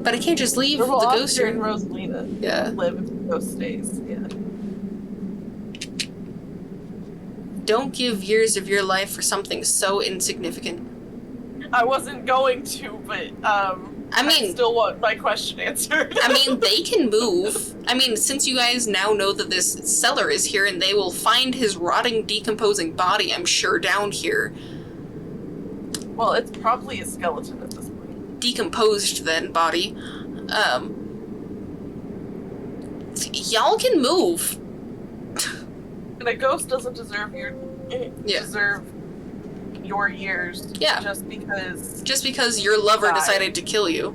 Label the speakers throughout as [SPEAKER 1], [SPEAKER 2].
[SPEAKER 1] But I can't just leave the ghost
[SPEAKER 2] here.
[SPEAKER 1] here.
[SPEAKER 2] And Rosalina live if the ghost stays. Yeah.
[SPEAKER 1] Don't give years of your life for something so insignificant.
[SPEAKER 2] I wasn't going to, but I still want my question answered.
[SPEAKER 1] I mean, they can move. I mean, since you guys now know that this cellar is here and they will find his rotting, decomposing body, I'm sure, down here.
[SPEAKER 2] Well, it's probably a skeleton at this point.
[SPEAKER 1] Decomposed, then, body. Y'all can move.
[SPEAKER 2] And a ghost doesn't deserve deserve your years.
[SPEAKER 1] Yeah.
[SPEAKER 2] Just
[SPEAKER 1] because your lover decided to kill you.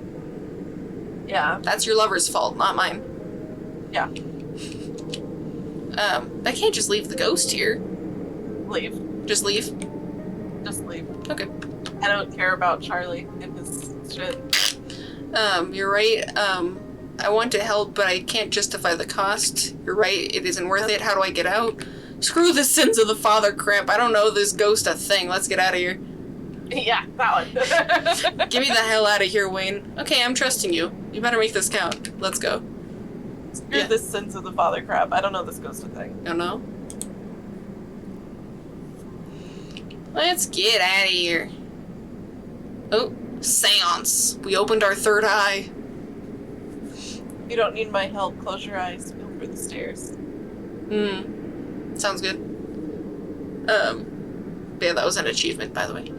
[SPEAKER 2] Yeah.
[SPEAKER 1] That's your lover's fault, not mine.
[SPEAKER 2] Yeah.
[SPEAKER 1] I can't just leave the ghost here.
[SPEAKER 2] Leave.
[SPEAKER 1] Just leave?
[SPEAKER 2] Just leave.
[SPEAKER 1] Okay.
[SPEAKER 2] I don't care about Charlie and his shit.
[SPEAKER 1] You're right. I want to help, but I can't justify the cost. You're right, it isn't worth it. How do I get out? Screw the sins of the father crap. I don't know this ghost a thing. Let's get out of here.
[SPEAKER 2] Yeah, that one.
[SPEAKER 1] Get me the hell out of here, Wayne. Okay, I'm trusting you. You better make this count. Let's go.
[SPEAKER 2] Screw this sins of the father crap. I don't know this ghost a thing.
[SPEAKER 1] Oh no? Let's get out of here. Oh, seance. We opened our third eye.
[SPEAKER 2] You don't need my help. Close your eyes. Feel for the stairs.
[SPEAKER 1] Sounds good. Yeah, that was an achievement, by the way.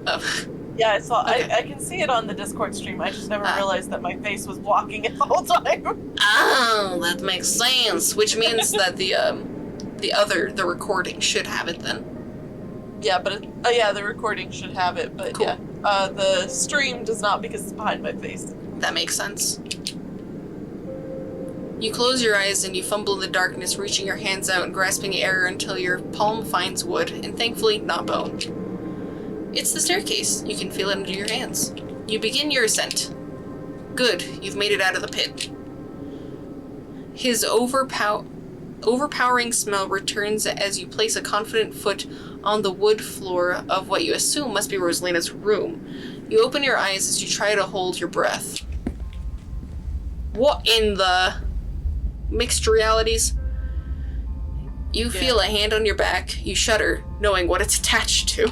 [SPEAKER 2] Yeah, I saw.
[SPEAKER 1] Okay.
[SPEAKER 2] I can see it on the Discord stream. I just never realized that my face was blocking it the whole time.
[SPEAKER 1] Oh, that makes sense. Which means that the recording should have it then.
[SPEAKER 2] Yeah, but the recording should have it. But
[SPEAKER 1] cool.
[SPEAKER 2] Yeah, the stream does not because it's behind my face.
[SPEAKER 1] That makes sense. You close your eyes and you fumble in the darkness, reaching your hands out and grasping air until your palm finds wood, and thankfully not bone. It's the staircase. You can feel it under your hands. You begin your ascent. Good, you've made it out of the pit. His overpowering smell returns as you place a confident foot on the wood floor of what you assume must be Rosalina's room. You open your eyes as you try to hold your breath. What in the... mixed realities? You feel a hand on your back. You shudder, knowing what it's attached to.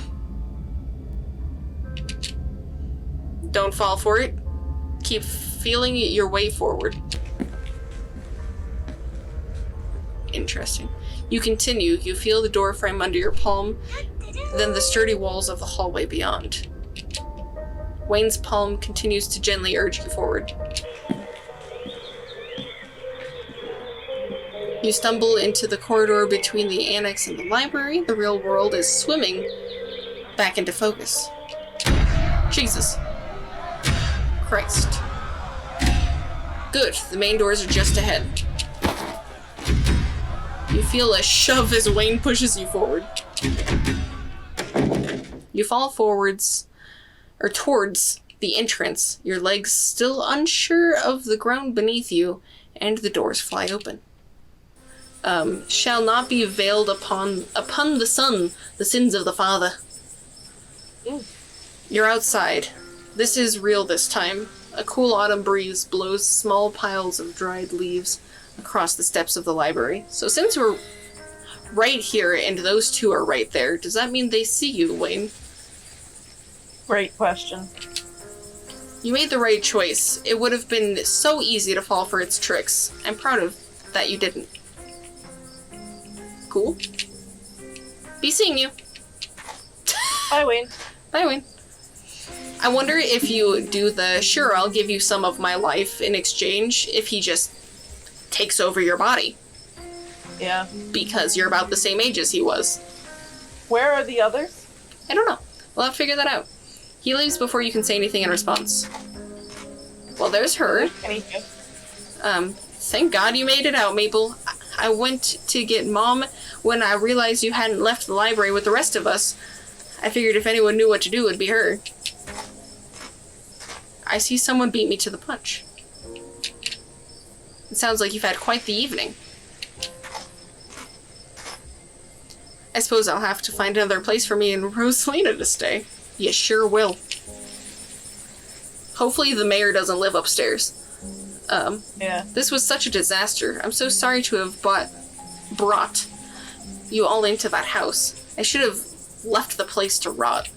[SPEAKER 1] Don't fall for it. Keep feeling your way forward. Interesting. You continue. You feel the door frame under your palm, then the sturdy walls of the hallway beyond. Wayne's palm continues to gently urge you forward. You stumble into the corridor between the annex and the library. The real world is swimming back into focus. Jesus. Christ. Good, the main doors are just ahead. You feel a shove as Wayne pushes you forward. You fall forwards, or towards the entrance, your legs still unsure of the ground beneath you, and the doors fly open. Shall not be veiled upon the son, the sins of the father. You're outside. This is real this time. A cool autumn breeze blows small piles of dried leaves across the steps of the library. So since we're right here and those two are right there, does that mean they see you, Wayne?
[SPEAKER 2] Great question.
[SPEAKER 1] You made the right choice. It would have been so easy to fall for its tricks. I'm proud of that you didn't. Cool. Be seeing you.
[SPEAKER 2] Bye, Wayne.
[SPEAKER 1] Bye, Wayne. I wonder if you do the, sure, I'll give you some of my life in exchange, if he just takes over your body.
[SPEAKER 2] Yeah.
[SPEAKER 1] Because you're about the same age as he was.
[SPEAKER 2] Where are the others?
[SPEAKER 1] I don't know. We'll have to figure that out. He leaves before you can say anything in response. Well, there's her. Thank God you made it out, Maple. I went to get Mom when I realized you hadn't left the library with the rest of us. I figured if anyone knew what to do, it'd be her. I see someone beat me to the punch. It sounds like you've had quite the evening. I suppose I'll have to find another place for me and Rosalina to stay. You sure will. Hopefully the mayor doesn't live upstairs.
[SPEAKER 2] Yeah.
[SPEAKER 1] This was such a disaster. I'm so sorry to have brought you all into that house. I should have left the place to rot.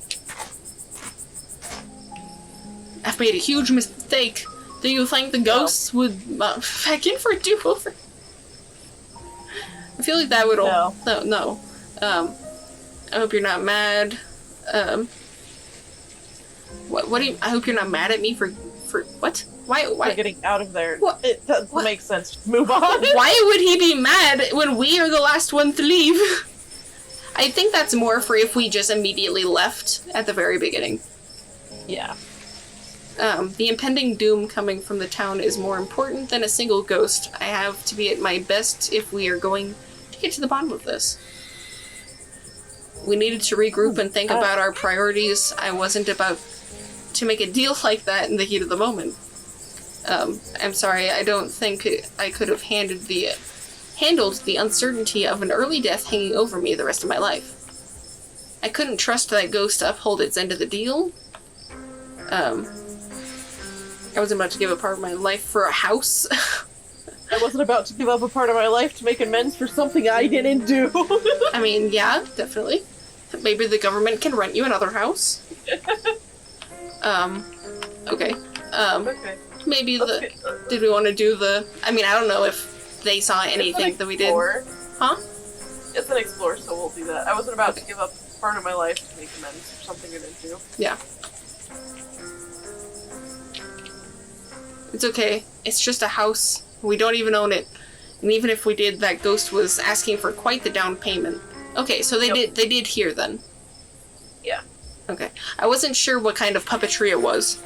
[SPEAKER 1] I've made a huge mistake. Do you think the ghosts would back in for a do-over? I feel like that would all... No. I hope you're not mad. What do you... I hope you're not mad at me for what? Why?
[SPEAKER 2] We're getting out of there.
[SPEAKER 1] What?
[SPEAKER 2] It doesn't make sense. Move on.
[SPEAKER 1] Why would he be mad when we are the last one to leave? I think that's more for if we just immediately left at the very beginning.
[SPEAKER 2] Yeah.
[SPEAKER 1] The impending doom coming from the town is more important than a single ghost. I have to be at my best if we are going to get to the bottom of this. We needed to regroup and think about our priorities. I wasn't about to make a deal like that in the heat of the moment. I'm sorry, I don't think I could have handled the uncertainty of an early death hanging over me the rest of my life. I couldn't trust that ghost to uphold its end of the deal. I wasn't about to give up part of my life for a house.
[SPEAKER 2] I wasn't about to give up a part of my life to make amends for something I didn't do.
[SPEAKER 1] I mean, yeah, definitely. Maybe the government can rent you another house. Okay.
[SPEAKER 2] Okay.
[SPEAKER 1] Maybe did we want to do the... I mean, I don't know if they saw anything that we did. Huh?
[SPEAKER 2] It's an explore, so we'll do that. I wasn't about to give up part of my life to make amends for something I didn't do.
[SPEAKER 1] Yeah. It's okay. It's just a house. We don't even own it. And even if we did, that ghost was asking for quite the down payment. Okay, so they did hear then.
[SPEAKER 2] Yeah.
[SPEAKER 1] Okay. I wasn't sure what kind of puppetry it was.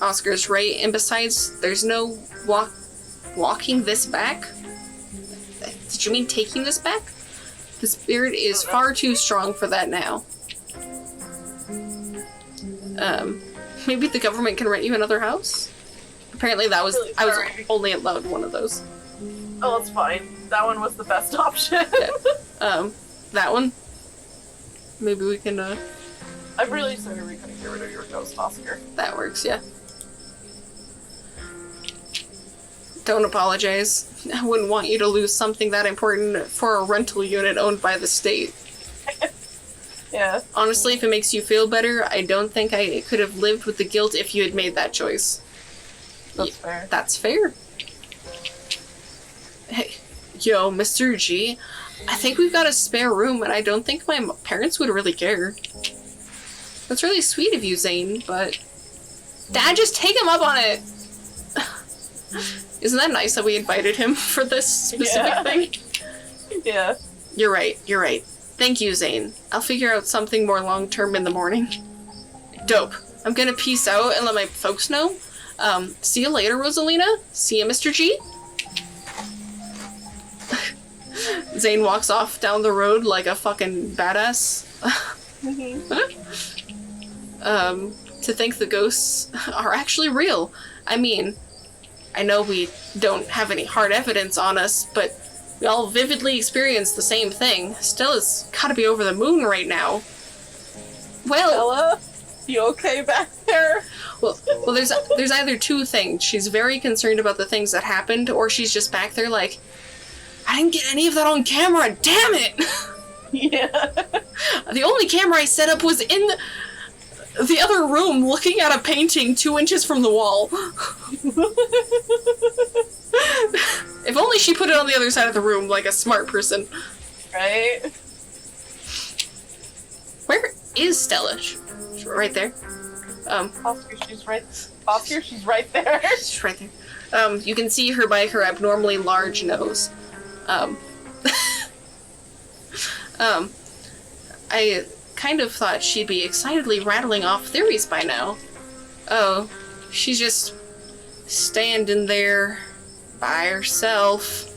[SPEAKER 1] Oscar's right, and besides, there's no walking this back? Did you mean taking this back? The spirit is far too strong for that now. Maybe the government can rent you another house? Apparently that was... I was only allowed one of those.
[SPEAKER 2] Oh, that's fine. That one was the best option.
[SPEAKER 1] Yeah. That one? Maybe we can,
[SPEAKER 2] I'm really sorry we couldn't get rid of your ghost, Oscar.
[SPEAKER 1] That works, yeah. Don't apologize. I wouldn't want you to lose something that important for a rental unit owned by the state.
[SPEAKER 2] Yeah.
[SPEAKER 1] Honestly, if it makes you feel better, I don't think I could have lived with the guilt if you had made that choice.
[SPEAKER 2] That's fair.
[SPEAKER 1] That's fair. Hey, yo, Mr. G, I think we've got a spare room, and I don't think my parents would really care. That's really sweet of you, Zane, but... Dad, just take him up on it! Isn't that nice that we invited him for this specific thing?
[SPEAKER 2] Yeah.
[SPEAKER 1] You're right. Thank you, Zane. I'll figure out something more long-term in the morning. Dope. I'm gonna peace out and let my folks know. See you later, Rosalina. See you, Mr. G. Zane walks off down the road like a fucking badass. To think the ghosts are actually real. I mean, I know we don't have any hard evidence on us, but we all vividly experienced the same thing. Stella's gotta be over the moon right now. Well...
[SPEAKER 2] Stella? You okay back there?
[SPEAKER 1] Well, there's either two things. She's very concerned about the things that happened, or she's just back there like, I didn't get any of that on camera, damn it!
[SPEAKER 2] Yeah.
[SPEAKER 1] The only camera I set up was in the other room looking at a painting 2 inches from the wall. If only she put it on the other side of the room like a smart person.
[SPEAKER 2] Right?
[SPEAKER 1] Where is Stella? She's right there.
[SPEAKER 2] Oscar, she's right there.
[SPEAKER 1] She's right there. You can see her by her abnormally large nose. I kind of thought she'd be excitedly rattling off theories by now. Oh, she's just standing there by herself.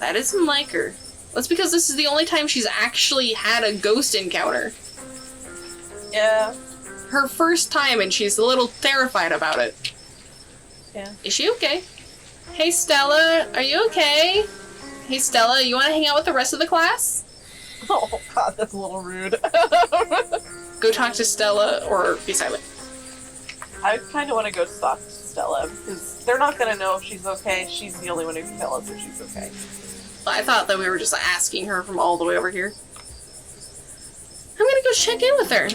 [SPEAKER 1] That isn't like her. That's because this is the only time she's actually had a ghost encounter.
[SPEAKER 2] Yeah.
[SPEAKER 1] Her first time, and she's a little terrified about it.
[SPEAKER 2] Yeah.
[SPEAKER 1] Is she okay? Hey, Stella, are you okay? Hey, Stella, you want to hang out with the rest of the class?
[SPEAKER 2] Oh, God, that's a little rude.
[SPEAKER 1] go talk to Stella or be silent.
[SPEAKER 2] I kind of want to go talk to Stella, because they're not going to know if she's okay. She's the only one who can tell us if she's okay.
[SPEAKER 1] I thought that we were just asking her from all the way over here. I'm gonna go check in with her.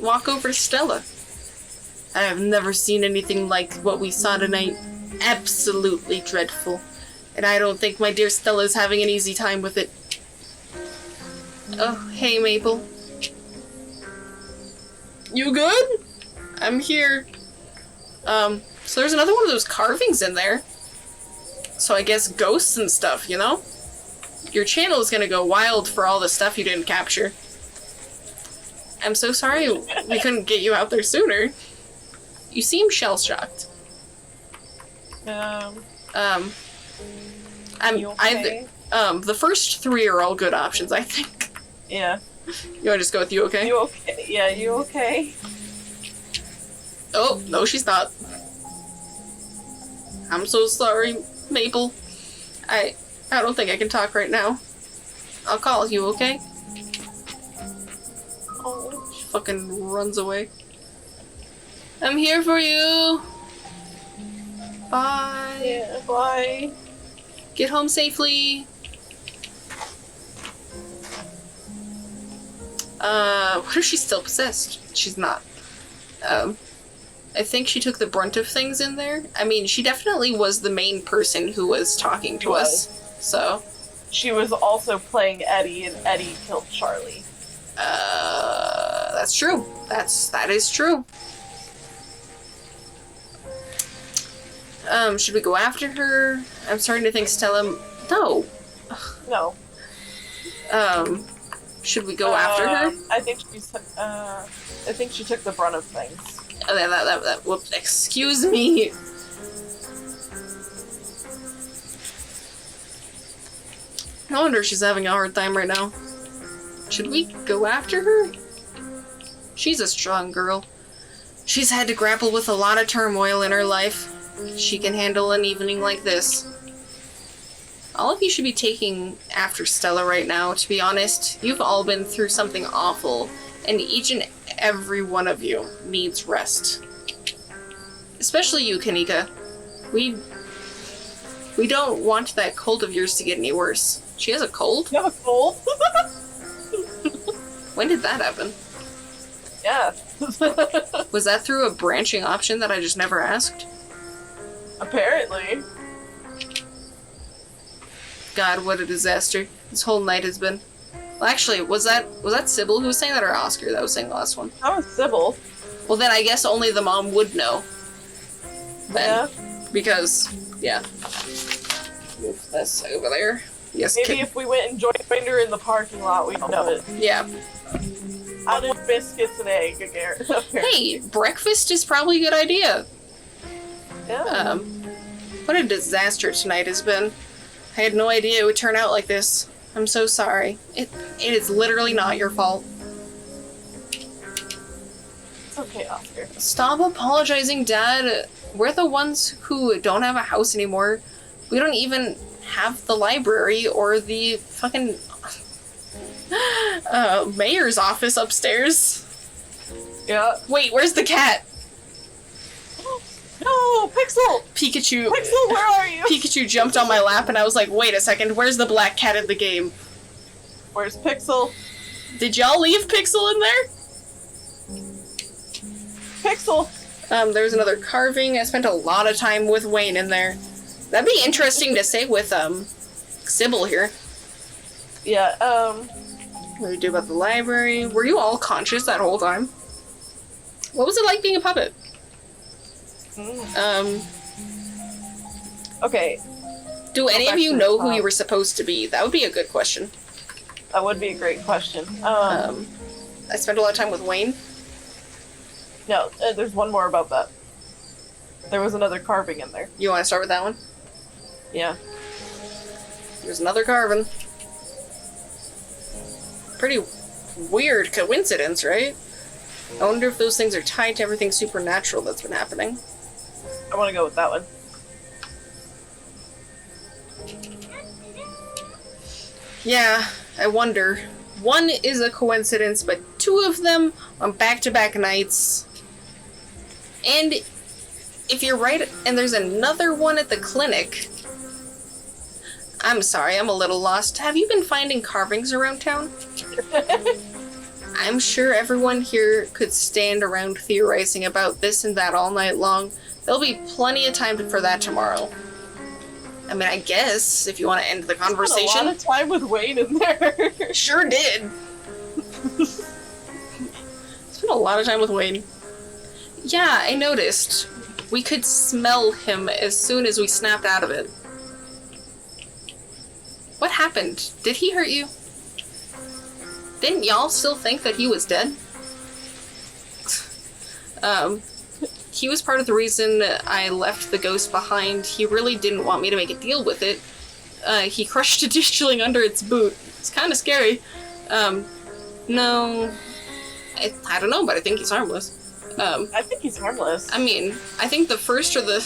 [SPEAKER 1] Walk over to Stella. I have never seen anything like what we saw tonight. Absolutely dreadful. And I don't think my dear Stella's having an easy time with it. Oh, hey, Maple. You good? I'm here. So there's another one of those carvings in there. So I guess ghosts and stuff, you know? Your channel is gonna go wild for all the stuff you didn't capture. I'm so sorry we couldn't get you out there sooner. You seem shell-shocked.
[SPEAKER 2] You okay?
[SPEAKER 1] The first 3 are all good options, I think.
[SPEAKER 2] Yeah.
[SPEAKER 1] You wanna just go with you okay?
[SPEAKER 2] You okay? Yeah, you okay?
[SPEAKER 1] Oh, no, she's not. I'm so sorry, Maple. I don't think I can talk right now. I'll call you, okay?
[SPEAKER 2] Oh.
[SPEAKER 1] She fucking runs away. I'm here for you! Bye!
[SPEAKER 2] Yeah, bye.
[SPEAKER 1] Get home safely! What if she's still possessed? She's not. I think she took the brunt of things in there. I mean, she definitely was the main person who was talking to us. So.
[SPEAKER 2] She was also playing Eddie, and Eddie killed Charlie.
[SPEAKER 1] That's true. That is true. Should we go after her? I'm starting to think Stella... No.
[SPEAKER 2] No.
[SPEAKER 1] Should we go after her?
[SPEAKER 2] I think she took the brunt of things.
[SPEAKER 1] Whoops, excuse me. No wonder she's having a hard time right now. Should we go after her? She's a strong girl. She's had to grapple with a lot of turmoil in her life. She can handle an evening like this. All of you should be taking after Stella right now, to be honest. You've all been through something awful, and each and every one of you needs rest. Especially you, Kanika. We don't want that cold of yours to get any worse. She has a cold?
[SPEAKER 2] You have a cold?
[SPEAKER 1] When did that happen?
[SPEAKER 2] Yeah.
[SPEAKER 1] Was that through a branching option that I just never asked?
[SPEAKER 2] Apparently.
[SPEAKER 1] God, what a disaster. This whole night has been. Well, actually, was that Sybil who was saying that, or Oscar that was saying the last one?
[SPEAKER 2] That was Sybil.
[SPEAKER 1] Well, then I guess only the mom would know. Then.
[SPEAKER 2] Yeah.
[SPEAKER 1] Because, yeah. Move this over there. Yes.
[SPEAKER 2] Maybe if we went and joined her in the parking lot, we'd know it.
[SPEAKER 1] Yeah.
[SPEAKER 2] I did biscuits and egg again.
[SPEAKER 1] Hey, breakfast is probably a good idea.
[SPEAKER 2] Yeah.
[SPEAKER 1] What a disaster tonight has been. I had no idea it would turn out like this. I'm so sorry. It is literally not your fault.
[SPEAKER 2] It's okay, Oscar.
[SPEAKER 1] Stop apologizing, Dad. We're the ones who don't have a house anymore. We don't even have the library or the fucking mayor's office upstairs.
[SPEAKER 2] Yeah.
[SPEAKER 1] Wait, where's the cat?
[SPEAKER 2] No, Pixel!
[SPEAKER 1] Pikachu.
[SPEAKER 2] Pixel, where are you?
[SPEAKER 1] Pikachu jumped on my lap and I was like, wait a second, where's the black cat in the game?
[SPEAKER 2] Where's Pixel?
[SPEAKER 1] Did y'all leave Pixel in there?
[SPEAKER 2] Pixel!
[SPEAKER 1] There's another carving. I spent a lot of time with Wayne in there. That'd be interesting to say with, Sybil here.
[SPEAKER 2] Yeah,
[SPEAKER 1] What do we do about the library? Were you all conscious that whole time? What was it like being a puppet?
[SPEAKER 2] Okay.
[SPEAKER 1] Do any of you know who you were supposed to be? That would be a good question.
[SPEAKER 2] That would be a great question.
[SPEAKER 1] I spent a lot of time with Wayne.
[SPEAKER 2] No, there's one more about that. There was another carving in there.
[SPEAKER 1] You want to start with that one?
[SPEAKER 2] Yeah.
[SPEAKER 1] There's another carving. Pretty weird coincidence, right? I wonder if those things are tied to everything supernatural that's been happening.
[SPEAKER 2] I want to go with that one.
[SPEAKER 1] Yeah, I wonder. one is a coincidence, but 2 of them on back-to-back nights. And if you're right, and there's another one at the clinic. I'm sorry, I'm a little lost. Have you been finding carvings around town? I'm sure everyone here could stand around theorizing about this and that all night long. There'll be plenty of time for that tomorrow. I mean, I guess, if you want to end the conversation.
[SPEAKER 2] Spent a lot of time with Wayne in there.
[SPEAKER 1] Sure did. Spent a lot of time with Wayne. Yeah, I noticed. We could smell him as soon as we snapped out of it. What happened? Did he hurt you? Didn't y'all still think that he was dead? He was part of the reason I left the ghost behind. He really didn't want me to make a deal with it. He crushed a tischling under its boot. It's kind of scary. No. I don't know, but I think he's harmless.
[SPEAKER 2] I think he's harmless.
[SPEAKER 1] I mean, I think the first or the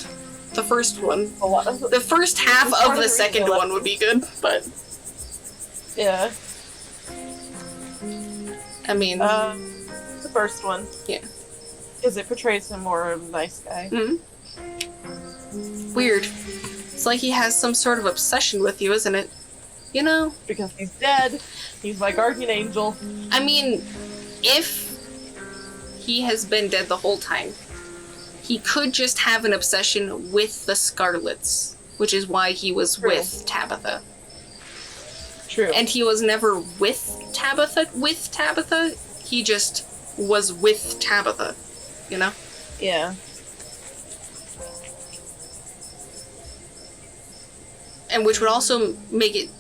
[SPEAKER 1] first one. The first half of the second one would be good, but...
[SPEAKER 2] Yeah.
[SPEAKER 1] I mean...
[SPEAKER 2] the first one.
[SPEAKER 1] Yeah.
[SPEAKER 2] Because it portrays him more of a nice guy.
[SPEAKER 1] Mm-hmm. Weird. It's like he has some sort of obsession with you, isn't it? You know?
[SPEAKER 2] Because he's dead. He's my guardian angel.
[SPEAKER 1] I mean, if he has been dead the whole time, he could just have an obsession with the Scarlets, which is why he was with Tabitha.
[SPEAKER 2] True.
[SPEAKER 1] And he was never with Tabitha, he just was with Tabitha, you know?
[SPEAKER 2] Yeah.
[SPEAKER 1] And which would also make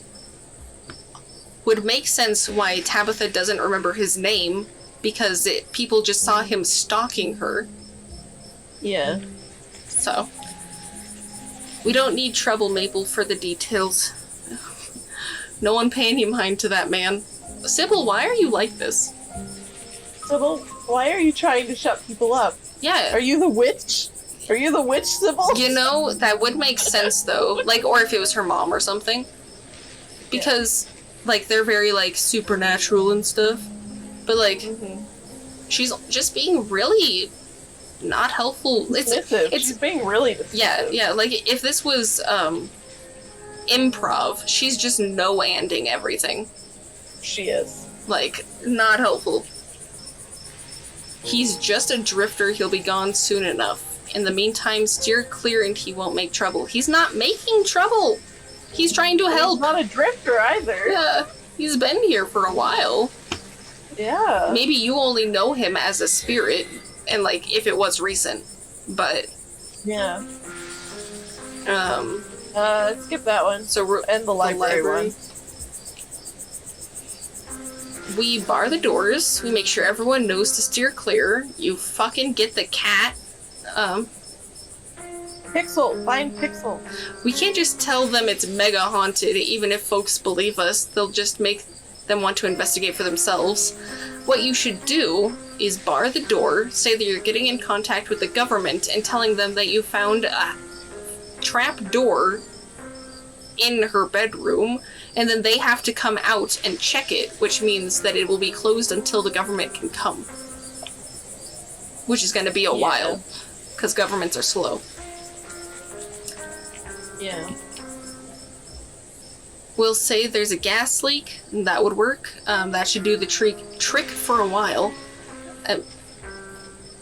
[SPEAKER 1] sense why Tabitha doesn't remember his name, because people just saw him stalking her.
[SPEAKER 2] Yeah.
[SPEAKER 1] So, we don't need Trouble Maple for the details. No one pay any mind to that man. Sybil, why are you like this?
[SPEAKER 2] Sybil, why are you trying to shut people up?
[SPEAKER 1] Yeah.
[SPEAKER 2] Are you the witch? Are you the witch, Sybil?
[SPEAKER 1] You know, that would make sense, though. Like, or if it was her mom or something. Because, like, they're very, like, supernatural and stuff. But, like, she's just being really not helpful.
[SPEAKER 2] She's being really dismissive.
[SPEAKER 1] Yeah, like, if this was, improv, she's just no-anding everything.
[SPEAKER 2] She is.
[SPEAKER 1] Like, not helpful. He's just a drifter, he'll be gone soon enough. In the meantime, steer clear and he won't make trouble. He's not making trouble! He's trying to help!
[SPEAKER 2] He's not a drifter either!
[SPEAKER 1] Yeah, he's been here for a while.
[SPEAKER 2] Yeah.
[SPEAKER 1] Maybe you only know him as a spirit, and like, if it was recent. But...
[SPEAKER 2] Yeah. Skip that one.
[SPEAKER 1] So
[SPEAKER 2] and the library one.
[SPEAKER 1] We bar the doors, we make sure everyone knows to steer clear, you fucking get the cat,
[SPEAKER 2] Pixel! Find Pixel!
[SPEAKER 1] We can't just tell them it's mega haunted, even if folks believe us, they'll just make them want to investigate for themselves. What you should do is bar the door, say that you're getting in contact with the government, and telling them that you found a trap door in her bedroom, and then they have to come out and check it, which means that it will be closed until the government can come. Which is going to be a while, because governments are slow.
[SPEAKER 2] Yeah.
[SPEAKER 1] We'll say there's a gas leak, and that would work. That should do the trick for a while.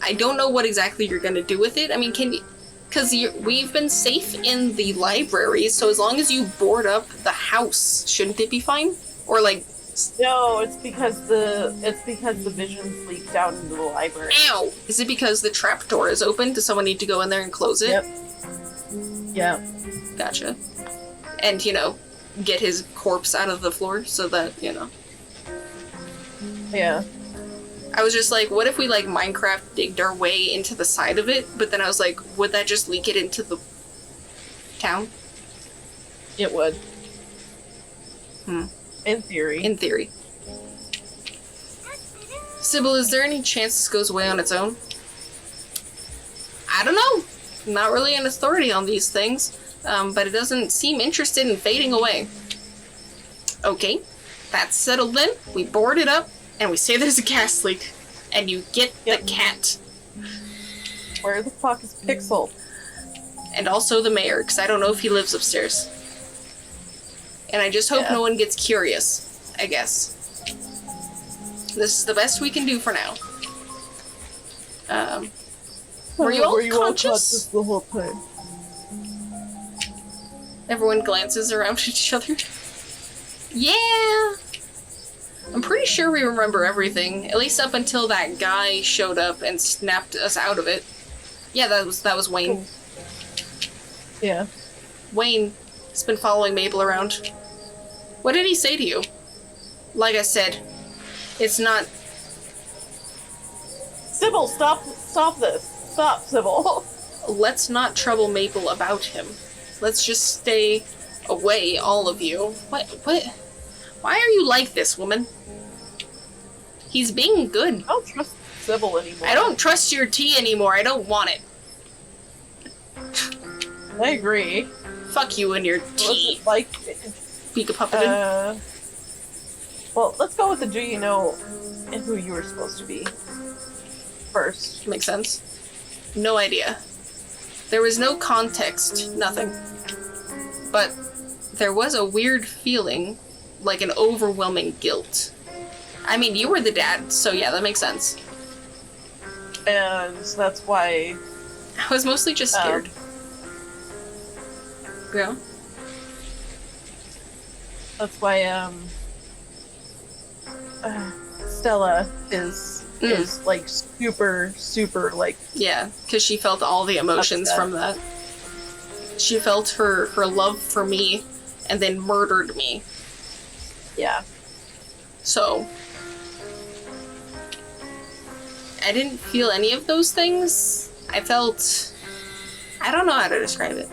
[SPEAKER 1] I don't know what exactly you're going to do with it. I mean, can you... Because we've been safe in the library, so as long as you board up the house, shouldn't it be fine? Or like...
[SPEAKER 2] No, it's because the visions leak down into the library.
[SPEAKER 1] Ow! Is it because the trapdoor is open? Does someone need to go in there and close it?
[SPEAKER 2] Yep. Yeah.
[SPEAKER 1] Gotcha. And, you know, get his corpse out of the floor so that, you know...
[SPEAKER 2] Yeah.
[SPEAKER 1] I was just like, what if we, like, Minecraft digged our way into the side of it? But then I was like, would that just leak it into the town?
[SPEAKER 2] It would. In theory.
[SPEAKER 1] In theory. Sybil, is there any chance this goes away on its own? I don't know. I'm not really an authority on these things, but it doesn't seem interested in fading away. Okay. That's settled then. We board it up, and we say there's a gas leak. And you get the cat.
[SPEAKER 2] Where the fuck is Pixel?
[SPEAKER 1] And also the mayor, because I don't know if he lives upstairs. And I just hope no one gets curious, I guess. This is the best we can do for now. Were you all conscious?
[SPEAKER 2] The whole time?
[SPEAKER 1] Everyone glances around at each other. Yeah! I'm pretty sure we remember everything, at least up until that guy showed up and snapped us out of it. Yeah, that was Wayne.
[SPEAKER 2] Yeah.
[SPEAKER 1] Wayne has been following Mabel around. What did he say to you? Like I said, it's not...
[SPEAKER 2] Sybil, stop this. Stop, Sybil.
[SPEAKER 1] Let's not trouble Mabel about him. Let's just stay away, all of you. What? Why are you like this, woman? He's being good.
[SPEAKER 2] I don't trust Sybil anymore.
[SPEAKER 1] I don't trust your tea anymore. I don't want it.
[SPEAKER 2] I agree.
[SPEAKER 1] Fuck you and your tea.
[SPEAKER 2] Like,
[SPEAKER 1] Pika Puppeted.
[SPEAKER 2] Well, let's go with the do you know and who you were supposed to be first.
[SPEAKER 1] Makes sense. No idea. There was no context, nothing. But there was a weird feeling, like an overwhelming guilt. I mean, you were the dad, so yeah, that makes sense.
[SPEAKER 2] And that's why...
[SPEAKER 1] I was mostly just scared. Yeah?
[SPEAKER 2] That's why, Stella is like super, like...
[SPEAKER 1] Yeah, because she felt all the emotions from that. She felt her love for me and then murdered me.
[SPEAKER 2] Yeah.
[SPEAKER 1] So... I didn't feel any of those things. I felt... I don't know how to describe it.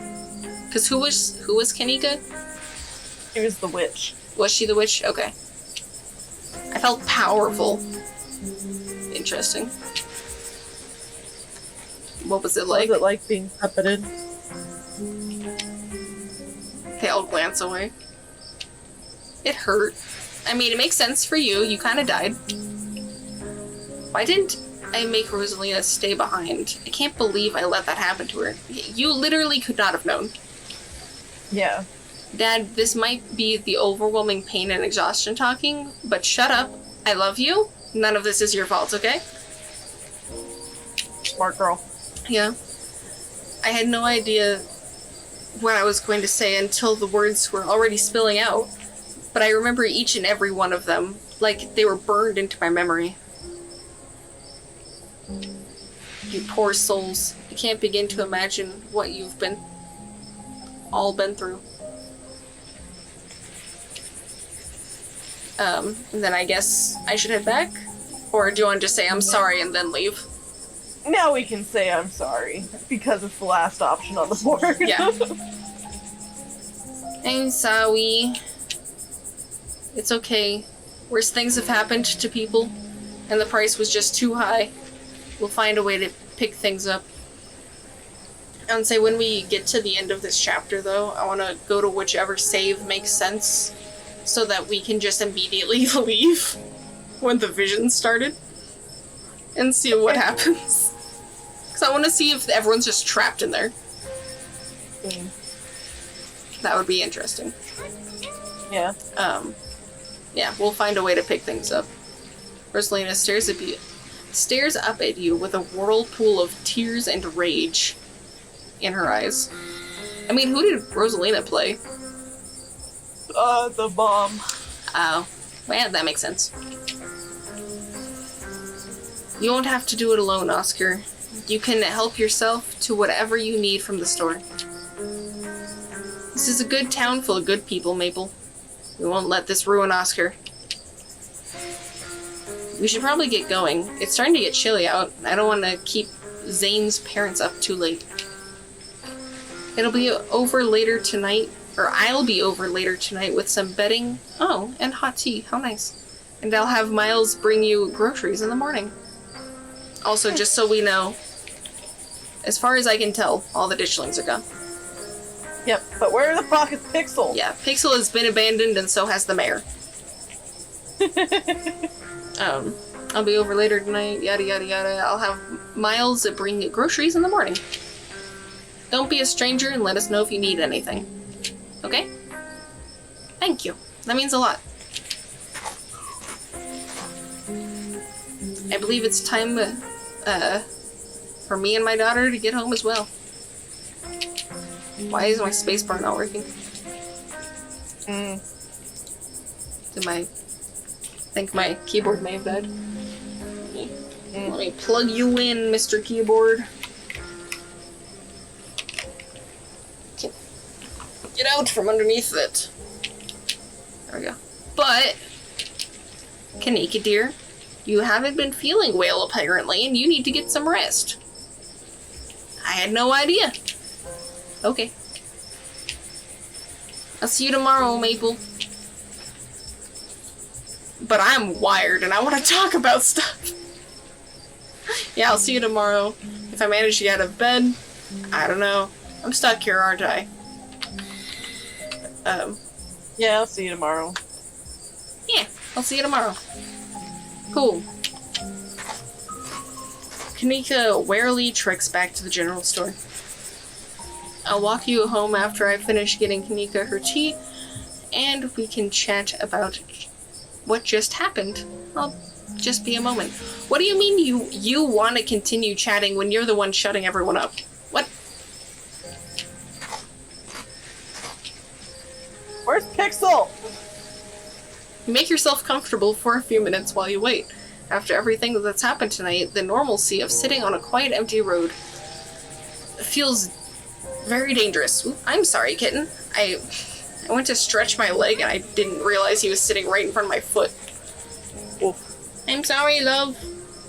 [SPEAKER 1] Because who was Kanika?
[SPEAKER 2] She was the witch.
[SPEAKER 1] Was she the witch? Okay. I felt powerful. Interesting. What was it like?
[SPEAKER 2] Was it like being puppeted?
[SPEAKER 1] They all glance away. It hurt. I mean, it makes sense for you. You kind of died. Why didn't I make Rosalina stay behind? I can't believe I let that happen to her. You literally could not have known.
[SPEAKER 2] Yeah.
[SPEAKER 1] Dad, this might be the overwhelming pain and exhaustion talking, but shut up. I love you. None of this is your fault, okay?
[SPEAKER 2] Smart girl.
[SPEAKER 1] Yeah. I had no idea what I was going to say until the words were already spilling out, but I remember each and every one of them, like they were burned into my memory. You poor souls. I can't begin to imagine what you've all been through. And then I guess I should head back? Or do you want to just say I'm sorry and then leave?
[SPEAKER 2] Now we can say I'm sorry, because it's the last option on the board.
[SPEAKER 1] Yeah. I'm sorry. It's okay. Worse things have happened to people, and the price was just too high. We'll find a way to pick things up. I would say when we get to the end of this chapter, though, I want to go to whichever save makes sense, so that we can just immediately leave when the vision started, and see what happens. Because I want to see if everyone's just trapped in there. That would be interesting.
[SPEAKER 2] Yeah.
[SPEAKER 1] Yeah, we'll find a way to pick things up. Rosalina stares up at you with a whirlpool of tears and rage in her eyes. I mean, who did Rosalina play?
[SPEAKER 2] The mom.
[SPEAKER 1] Oh. Well, that makes sense. You won't have to do it alone, Oscar. You can help yourself to whatever you need from the store. This is a good town full of good people, Maple. We won't let this ruin Oscar. We should probably get going. It's starting to get chilly out. I don't want to keep Zane's parents up too late. It'll be over later tonight, or I'll be over later tonight with some bedding. Oh, and hot tea. How nice. And I'll have Miles bring you groceries in the morning. Also, just so we know, as far as I can tell, all the ditchlings are gone.
[SPEAKER 2] Yep, but where the fuck is Pixel?
[SPEAKER 1] Yeah, Pixel has been abandoned and so has the mayor. I'll be over later tonight, yada yada yada. I'll have Miles bring groceries in the morning. Don't be a stranger and let us know if you need anything. Okay? Thank you. That means a lot. I believe it's time for me and my daughter to get home as well. Why is my spacebar not working? I think my keyboard may have died. Let me plug you in, Mr. Keyboard. Get out from underneath it. There we go. But, Kanika dear, you haven't been feeling well apparently, and you need to get some rest. I had no idea. Okay. I'll see you tomorrow, Maple. But I'm wired and I want to talk about stuff. Yeah, I'll see you tomorrow. If I manage to get out of bed, I don't know. I'm stuck here, aren't I?
[SPEAKER 2] Yeah, I'll see you tomorrow.
[SPEAKER 1] Yeah, I'll see you tomorrow. Cool. Kanika warily treks back to the general store. I'll walk you home after I finish getting Kanika her tea, and we can chat about what just happened. I'll just be a moment. What do you mean you want to continue chatting when you're the one shutting everyone up? What?
[SPEAKER 2] Where's Pixel?
[SPEAKER 1] You make yourself comfortable for a few minutes while you wait. After everything that's happened tonight, the normalcy of sitting on a quiet, empty road feels very dangerous. Ooh, I'm sorry, kitten. I went to stretch my leg and I didn't realize he was sitting right in front of my foot.
[SPEAKER 2] Oof.
[SPEAKER 1] I'm sorry, love.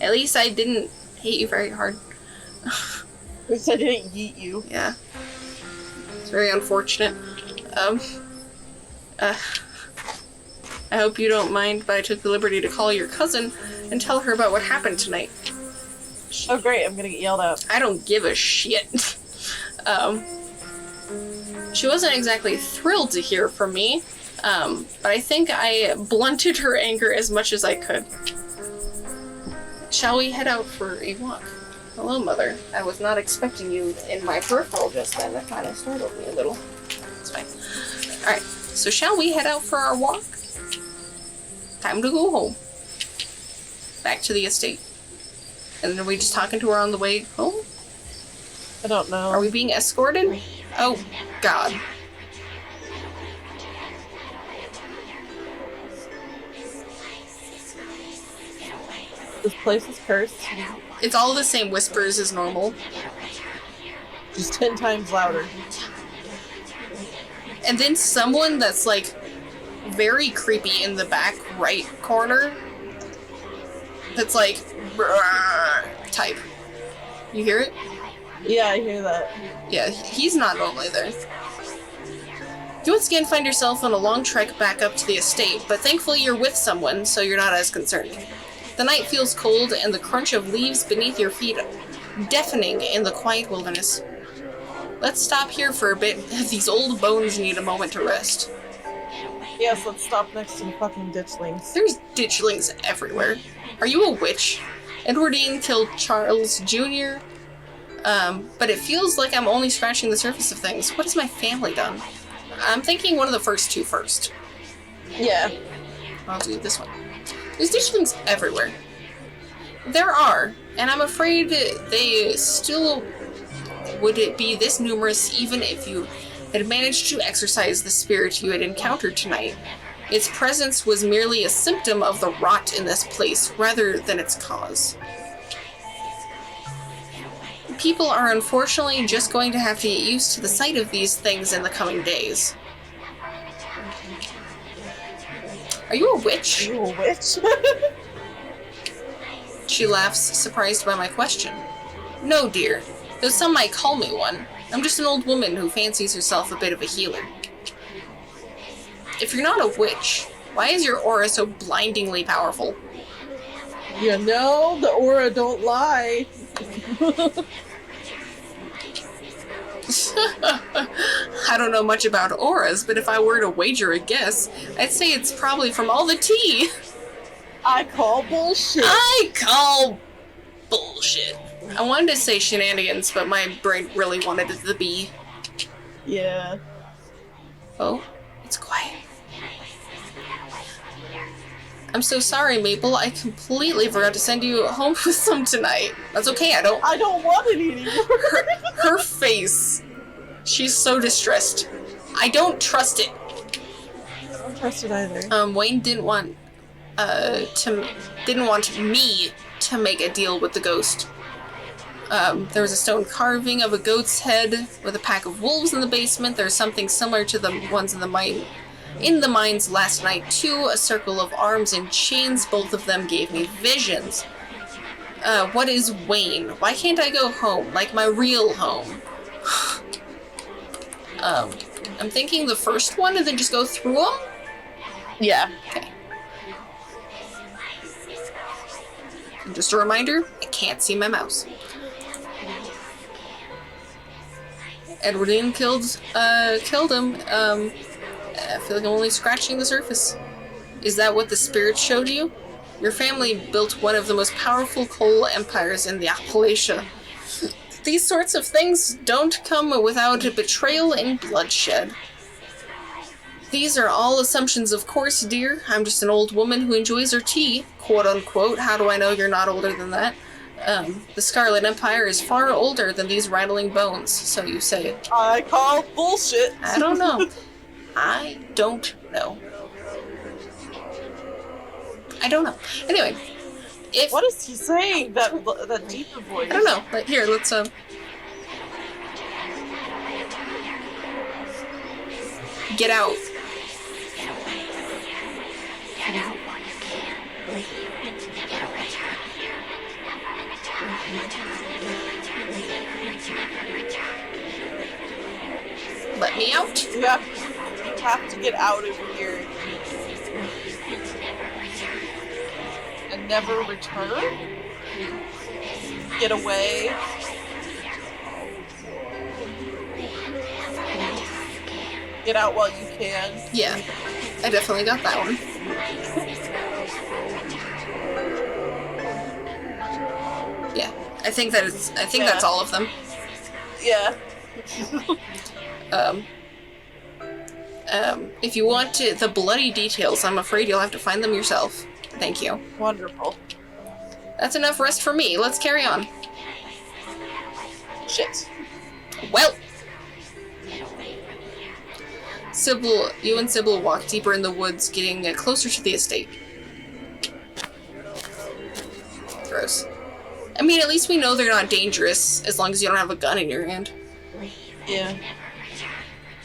[SPEAKER 1] At least I didn't hit you very hard.
[SPEAKER 2] At least I didn't yeet you.
[SPEAKER 1] Yeah. It's very unfortunate. I hope you don't mind, but I took the liberty to call your cousin and tell her about what happened tonight.
[SPEAKER 2] Oh great, I'm gonna get yelled at.
[SPEAKER 1] I don't give a shit. She wasn't exactly thrilled to hear from me, but I think I blunted her anger as much as I could. Shall we head out for a walk? Hello, Mother. I was not expecting you in my peripheral just then. That kind of startled me a little. It's fine. Alright, so shall we head out for our walk? Time to go home. Back to the estate. And are we just talking to her on the way home?
[SPEAKER 2] I don't know.
[SPEAKER 1] Are we being escorted? Oh, God.
[SPEAKER 2] This place is cursed.
[SPEAKER 1] It's all the same whispers as normal.
[SPEAKER 2] Just 10 times louder.
[SPEAKER 1] And then someone that's like very creepy in the back right corner that's like type. You hear it?
[SPEAKER 2] Yeah, I hear that.
[SPEAKER 1] Yeah, he's not normally there. You once again find yourself on a long trek back up to the estate, but thankfully you're with someone, so you're not as concerned. The night feels cold, and the crunch of leaves beneath your feet deafening in the quiet wilderness. Let's stop here for a bit. These old bones need a moment to rest.
[SPEAKER 2] Yes, let's stop next to the fucking ditchlings.
[SPEAKER 1] There's ditchlings everywhere. Are you a witch? Edwardine killed Charles Jr., but it feels like I'm only scratching the surface of things. What has my family done? I'm thinking one of the first two first.
[SPEAKER 2] Yeah.
[SPEAKER 1] I'll do this one. There's ditchlings everywhere. There are, and I'm afraid they still would be this numerous even if you had managed to exorcise the spirit you had encountered tonight. Its presence was merely a symptom of the rot in this place, rather than its cause. People are unfortunately just going to have to get used to the sight of these things in the coming days. Are you a witch?
[SPEAKER 2] Are you a witch?
[SPEAKER 1] She laughs, surprised by my question. No, dear, though some might call me one. I'm just an old woman who fancies herself a bit of a healer. If you're not a witch, why is your aura so blindingly powerful?
[SPEAKER 2] You know, the aura don't lie.
[SPEAKER 1] I don't know much about auras, but if I were to wager a guess, I'd say it's probably from all the tea.
[SPEAKER 2] I call bullshit.
[SPEAKER 1] I call bullshit. I wanted to say shenanigans, but my brain really wanted it to be.
[SPEAKER 2] Yeah.
[SPEAKER 1] Oh, it's quiet. I'm so sorry, Maple. I completely forgot to send you home with some tonight. That's okay, I don't
[SPEAKER 2] want any anymore.
[SPEAKER 1] her face. She's so distressed. I don't trust it.
[SPEAKER 2] I don't trust it either.
[SPEAKER 1] Wayne didn't want me to make a deal with the ghost. There was a stone carving of a goat's head with a pack of wolves in the basement. There's something similar to the ones in the mines last night too. A circle of arms and chains. Both of them gave me visions. What is Wayne? Why can't I go home? Like my real home? I'm thinking the first one and then just go through them?
[SPEAKER 2] Yeah.
[SPEAKER 1] Okay. And just a reminder, I can't see my mouse. Edwardine killed him. I feel like I'm only scratching the surface. Is that what the spirits showed you? Your family built one of the most powerful coal empires in the Appalachia. These sorts of things don't come without betrayal and bloodshed. These are all assumptions, of course, dear. I'm just an old woman who enjoys her tea, quote unquote. How do I know you're not older than that? The Scarlet Empire is far older than these rattling bones, so you say.
[SPEAKER 2] I call bullshit.
[SPEAKER 1] I don't know. I don't know. I don't know. Anyway,
[SPEAKER 2] what is he saying? That deeper voice.
[SPEAKER 1] I don't know. But here, let's get out. Let me out.
[SPEAKER 2] You have to get out of here. And never return? Get away? Get out while you can?
[SPEAKER 1] Yeah, I definitely got that one. Yeah, I think that's all of them.
[SPEAKER 2] Yeah.
[SPEAKER 1] If you want the bloody details, I'm afraid you'll have to find them yourself. Thank you.
[SPEAKER 2] Wonderful.
[SPEAKER 1] That's enough rest for me. Let's carry on.
[SPEAKER 2] Shit.
[SPEAKER 1] Well, Sybil, you and Sybil walk deeper in the woods, getting closer to the estate. Gross. I mean, at least we know they're not dangerous, as long as you don't have a gun in your hand.
[SPEAKER 2] Yeah.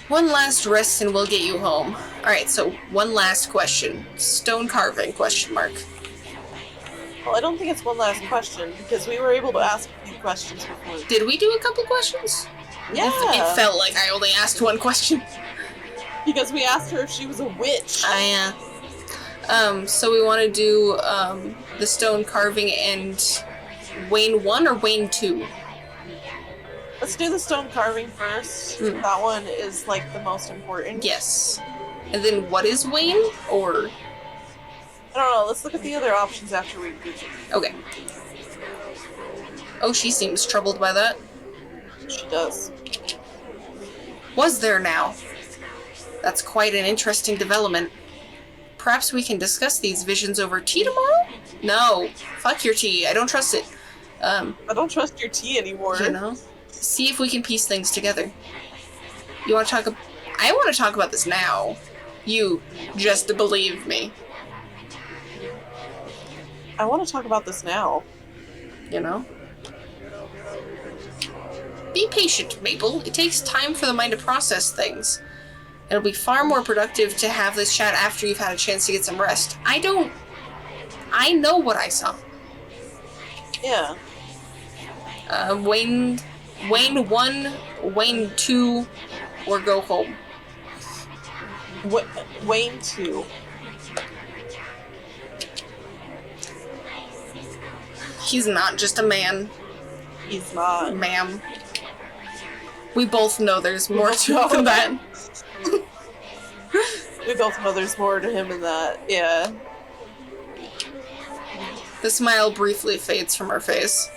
[SPEAKER 1] One last rest and we'll get you home. Alright, so one last question. Stone carving, question mark.
[SPEAKER 2] Well, I don't think it's one last question, because we were able to ask a few questions before.
[SPEAKER 1] Did we do a couple questions?
[SPEAKER 2] Yeah.
[SPEAKER 1] It felt like I only asked one question.
[SPEAKER 2] Because we asked her if she was a witch.
[SPEAKER 1] So we want to do the stone carving and Wayne 1 or Wayne 2?
[SPEAKER 2] Let's do the stone carving first. That one is like the most important.
[SPEAKER 1] Yes. And then what is Wayne? Or
[SPEAKER 2] I don't know. Let's look at the other options after we do.
[SPEAKER 1] Okay. Oh, she seems troubled by that.
[SPEAKER 2] She does.
[SPEAKER 1] Was there now? That's quite an interesting development. Perhaps we can discuss these visions over tea tomorrow? No. Fuck your tea. I don't trust it.
[SPEAKER 2] I don't trust your tea anymore.
[SPEAKER 1] You know? See if we can piece things together. You want to talk I want to talk about this now. You just believe me.
[SPEAKER 2] I want to talk about this now.
[SPEAKER 1] You know? Be patient, Maple. It takes time for the mind to process things. It'll be far more productive to have this chat after you've had a chance to get some rest. I know what I saw.
[SPEAKER 2] Yeah.
[SPEAKER 1] Wayne 1, Wayne 2, or go home.
[SPEAKER 2] Wayne 2.
[SPEAKER 1] He's not just a man.
[SPEAKER 2] He's not.
[SPEAKER 1] Ma'am. We both know there's more to it than that.
[SPEAKER 2] We both know there's more to him than that, yeah.
[SPEAKER 1] The smile briefly fades from her face.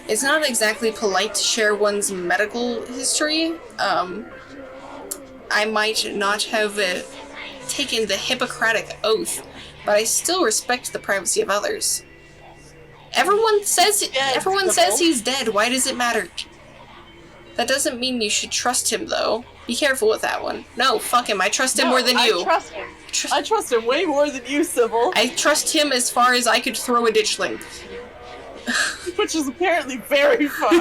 [SPEAKER 1] It's not exactly polite to share one's medical history. I might not have taken the Hippocratic Oath, but I still respect the privacy of others. Everyone says he's dead. Why does it matter? That doesn't mean you should trust him, though. Be careful with that one. No, fuck him. I trust him more than you.
[SPEAKER 2] I trust him. I trust him way more than you, Sybil.
[SPEAKER 1] I trust him as far as I could throw a ditchling.
[SPEAKER 2] Which is apparently very far.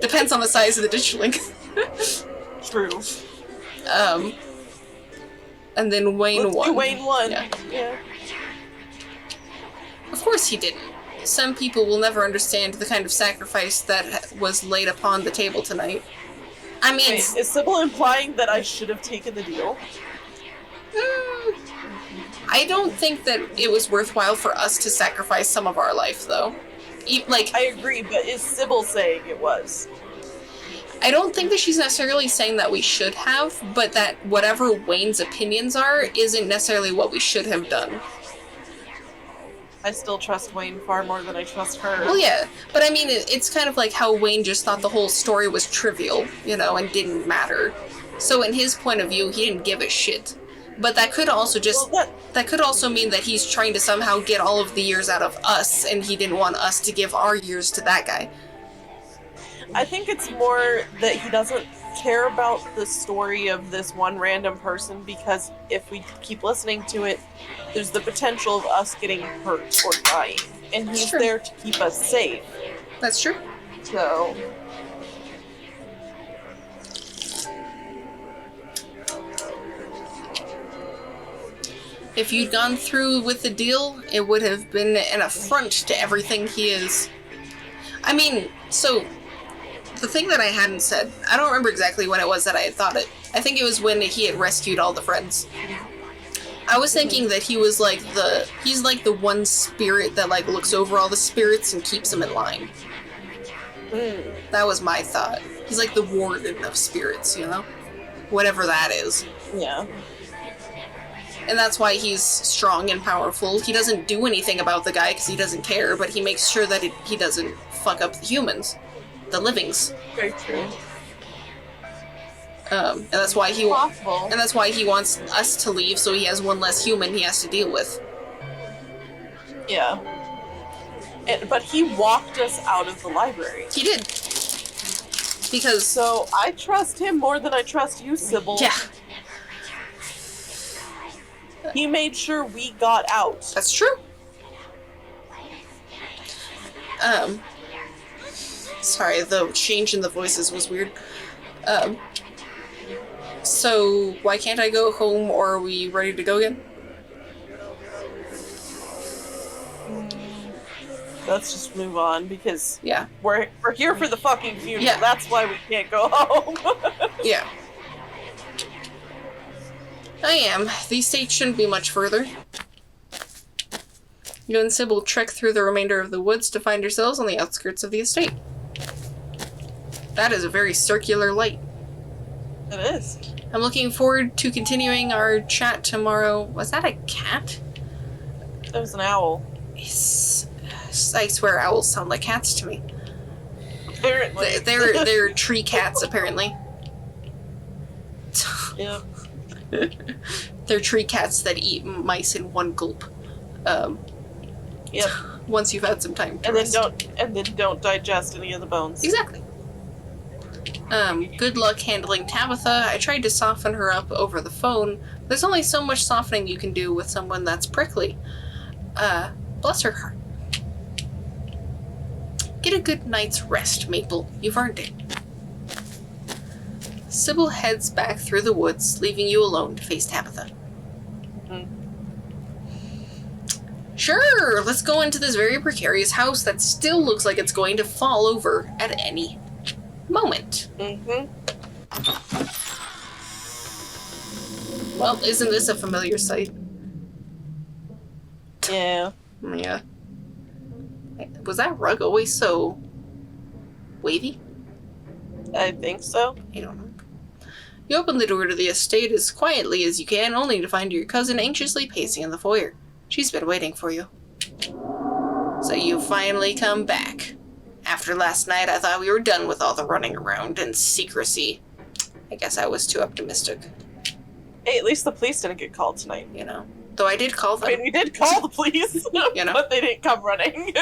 [SPEAKER 1] Depends on the size of the ditchling.
[SPEAKER 2] True.
[SPEAKER 1] And then Wayne won.
[SPEAKER 2] Wayne won. Yeah.
[SPEAKER 1] Of course he didn't. Some people will never understand the kind of sacrifice that was laid upon the table tonight. I mean...
[SPEAKER 2] Wait, is Sybil implying that I should have taken the deal?
[SPEAKER 1] I don't think that it was worthwhile for us to sacrifice some of our life, though.
[SPEAKER 2] I agree, but is Sybil saying it was?
[SPEAKER 1] I don't think that she's necessarily saying that we should have, but that whatever Wayne's opinions are isn't necessarily what we should have done.
[SPEAKER 2] I still trust Wayne far more than I trust her.
[SPEAKER 1] Well, yeah, but I mean, it's kind of like how Wayne just thought the whole story was trivial, and didn't matter. So in his point of view, he didn't give a shit. But that could also that could also mean that he's trying to somehow get all of the years out of us, and he didn't want us to give our years to that guy.
[SPEAKER 2] I think it's more that he doesn't care about the story of this one random person, because if we keep listening to it, there's the potential of us getting hurt or dying. And he's there to keep us safe.
[SPEAKER 1] That's true.
[SPEAKER 2] So...
[SPEAKER 1] if you'd gone through with the deal, it would have been an affront to everything he is. I mean, so... the thing that I hadn't said, I don't remember exactly when it was that I had thought it. I think it was when he had rescued all the friends. I was thinking that he's like the one spirit that looks over all the spirits and keeps them in line. That was my thought. He's like the warden of spirits, Whatever that is.
[SPEAKER 2] Yeah.
[SPEAKER 1] And that's why he's strong and powerful. He doesn't do anything about the guy because he doesn't care, but he makes sure that he doesn't fuck up the humans. The livings.
[SPEAKER 2] Very true.
[SPEAKER 1] And that's why he wants us to leave, so he has one less human he has to deal with.
[SPEAKER 2] Yeah. But he walked us out of the library.
[SPEAKER 1] He did. Because...
[SPEAKER 2] so I trust him more than I trust you, Sybil.
[SPEAKER 1] Yeah.
[SPEAKER 2] He made sure we got out.
[SPEAKER 1] That's true. Sorry, the change in the voices was weird. So, why can't I go home, or are we ready to go again?
[SPEAKER 2] Let's just move on, because
[SPEAKER 1] yeah,
[SPEAKER 2] we're here for the fucking funeral.
[SPEAKER 1] Yeah.
[SPEAKER 2] That's why we can't go home.
[SPEAKER 1] Yeah. I am. The estate shouldn't be much further. You and Sybil trek through the remainder of the woods to find yourselves on the outskirts of the estate. That is a very circular light.
[SPEAKER 2] It is.
[SPEAKER 1] I'm looking forward to continuing our chat tomorrow. Was that a cat?
[SPEAKER 2] It was an owl.
[SPEAKER 1] I swear owls sound like cats to me.
[SPEAKER 2] Apparently.
[SPEAKER 1] They're tree cats, apparently.
[SPEAKER 2] Yeah.
[SPEAKER 1] They're tree cats that eat mice in one gulp.
[SPEAKER 2] Yep.
[SPEAKER 1] Once you've had some time to rest.
[SPEAKER 2] And then don't digest any of the bones.
[SPEAKER 1] Exactly. Good luck handling Tabitha. I tried to soften her up over the phone. There's only so much softening you can do with someone that's prickly. Bless her heart. Get a good night's rest, Maple. You've earned it. Sybil heads back through the woods, leaving you alone to face Tabitha. Sure, let's go into this very precarious house that still looks like it's going to fall over at any moment. Well, isn't this a familiar sight?
[SPEAKER 2] Yeah.
[SPEAKER 1] Yeah. Was that rug always so wavy?
[SPEAKER 2] I think so.
[SPEAKER 1] I don't know. You open the door to the estate as quietly as you can, only to find your cousin anxiously pacing in the foyer. She's been waiting for you. So you finally come back. After last night, I thought we were done with all the running around and secrecy. I guess I was too optimistic.
[SPEAKER 2] Hey, at least the police didn't get called tonight.
[SPEAKER 1] You know? Though I did call them.
[SPEAKER 2] I mean, we did call the police,
[SPEAKER 1] you know?
[SPEAKER 2] but they didn't come running.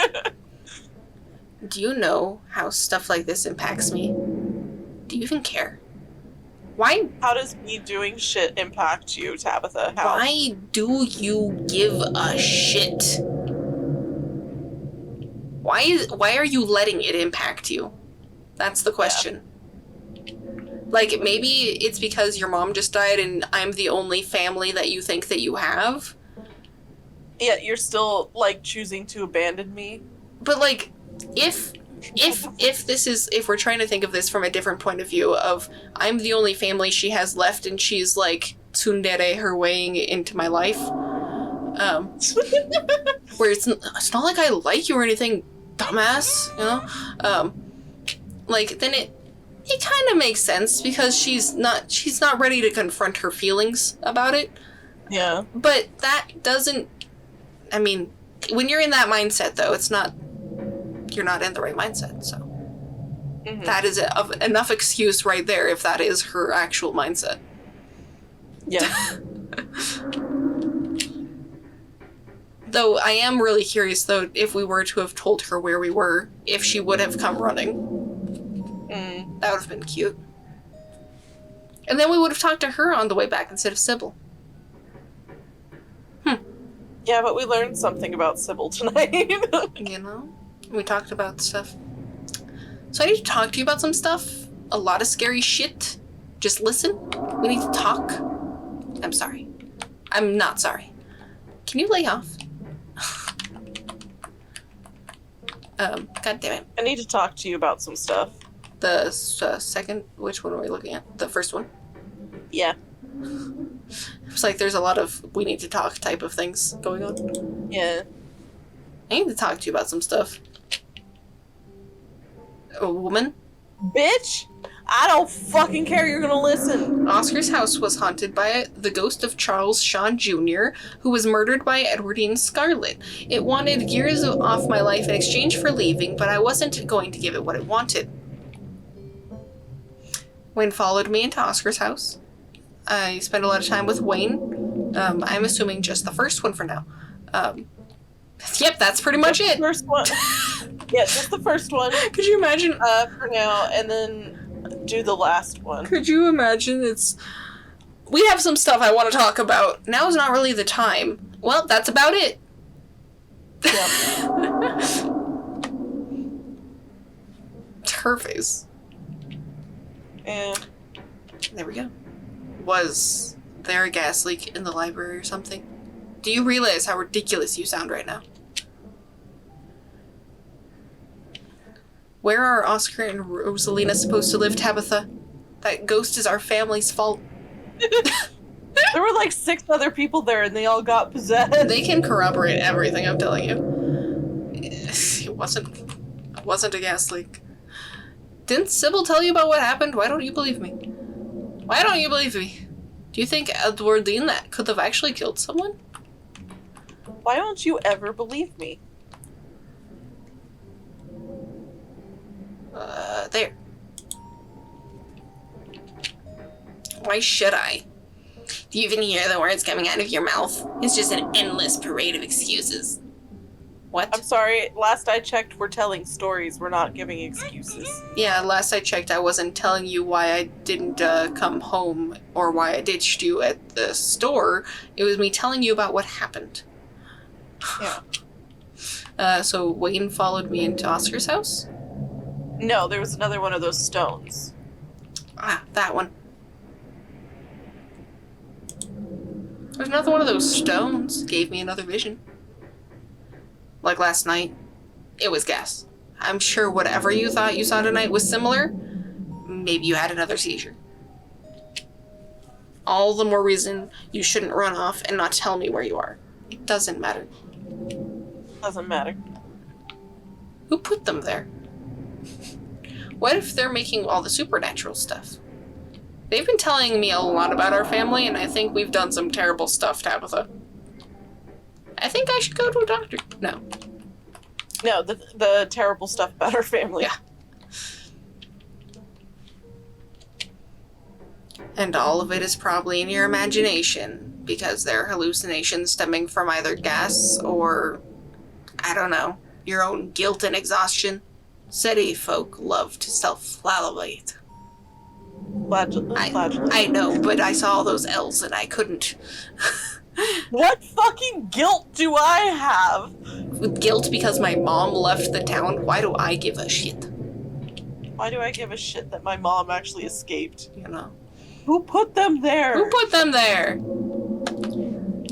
[SPEAKER 1] Do you know how stuff like this impacts me? Do you even care? Why?
[SPEAKER 2] How does me doing shit impact you, Tabitha? How?
[SPEAKER 1] Why do you give a shit? Why are you letting it impact you? That's the question. Yeah. Like, maybe it's because your mom just died and I'm the only family that you think that you have.
[SPEAKER 2] Yeah, you're still, like, choosing to abandon me.
[SPEAKER 1] But, like, if we're trying to think of this from a different point of view of I'm the only family she has left and she's, like, tsundere her way into my life. Where it's not like I like you or anything, dumbass, you know? Like, then it kind of makes sense because she's not ready to confront her feelings about it.
[SPEAKER 2] Yeah.
[SPEAKER 1] But that doesn't, I mean, when you're in that mindset, though, you're not in the right mindset, so. Mm-hmm. That is enough excuse right there if that is her actual mindset.
[SPEAKER 2] Yeah.
[SPEAKER 1] Though I am really curious, though, if we were to have told her where we were, if she would have come running. That would have been cute. And then we would have talked to her on the way back instead of Sybil.
[SPEAKER 2] Yeah, but we learned something about Sybil tonight.
[SPEAKER 1] You know? We talked about stuff. So I need to talk to you about some stuff. A lot of scary shit. Just listen. We need to talk. I'm sorry. I'm not sorry. Can you lay off? God damn it.
[SPEAKER 2] I need to talk to you about some stuff.
[SPEAKER 1] The second, which one are we looking at? The first one?
[SPEAKER 2] Yeah.
[SPEAKER 1] It's like there's a lot of we need to talk type of things going on.
[SPEAKER 2] Yeah.
[SPEAKER 1] I need to talk to you about some stuff. A woman?
[SPEAKER 2] Bitch! I don't fucking care, you're gonna listen.
[SPEAKER 1] Oscar's house was haunted by the ghost of Charles Shaw Jr., who was murdered by Edwardine Scarlet. It wanted years off my life in exchange for leaving, but I wasn't going to give it what it wanted. Wayne followed me into Oscar's house. I spent a lot of time with Wayne. I'm assuming just the first one for now. Yep, that's pretty much it.
[SPEAKER 2] First one. Yeah, just the first one.
[SPEAKER 1] Could you imagine?
[SPEAKER 2] For now, and then do the last one.
[SPEAKER 1] Could you imagine? We have some stuff I want to talk about. Now's not really the time. Well, that's about it.
[SPEAKER 2] Yep.
[SPEAKER 1] Her face.
[SPEAKER 2] And
[SPEAKER 1] there we go. Was there a gas leak in the library or something? Do you realize how ridiculous you sound right now? Where are Oscar and Rosalina supposed to live, Tabitha? That ghost is our family's fault.
[SPEAKER 2] there were like 6 other people there and they all got possessed.
[SPEAKER 1] They can corroborate everything I'm telling you. It wasn't a gas leak. Didn't Sybil tell you about what happened? Why don't you believe me? Why don't you believe me? Do you think Edwardine that could have actually killed someone?
[SPEAKER 2] Why don't you ever believe me?
[SPEAKER 1] There. Why should I? Do you even hear the words coming out of your mouth? It's just an endless parade of excuses. What?
[SPEAKER 2] I'm sorry, last I checked, we're telling stories, we're not giving excuses.
[SPEAKER 1] Yeah, last I checked, I wasn't telling you why I didn't come home or why I ditched you at the store. It was me telling you about what happened.
[SPEAKER 2] Yeah.
[SPEAKER 1] So Wayne followed me into Oscar's house?
[SPEAKER 2] No, there was another one of those stones.
[SPEAKER 1] Ah, that one. There's another one of those stones. Gave me another vision. Like last night, it was gas. I'm sure whatever you thought you saw tonight was similar. Maybe you had another seizure. All the more reason you shouldn't run off and not tell me where you are. It doesn't matter.
[SPEAKER 2] Doesn't matter.
[SPEAKER 1] Who put them there? What if they're making all the supernatural stuff? They've been telling me a lot about our family, and I think we've done some terrible stuff, Tabitha. I think I should go to a doctor. No.
[SPEAKER 2] No, the terrible stuff about our family.
[SPEAKER 1] Yeah. And all of it is probably in your imagination, because they're hallucinations stemming from either gas or, I don't know, your own guilt and exhaustion. City folk love to self-flagellate. I know, but I saw those L's and I couldn't.
[SPEAKER 2] What fucking guilt do I have?
[SPEAKER 1] With guilt because my mom left the town, why do I give a shit?
[SPEAKER 2] Why do I give a shit that my mom actually escaped?
[SPEAKER 1] You know.
[SPEAKER 2] Who put them there?
[SPEAKER 1] Who put them there?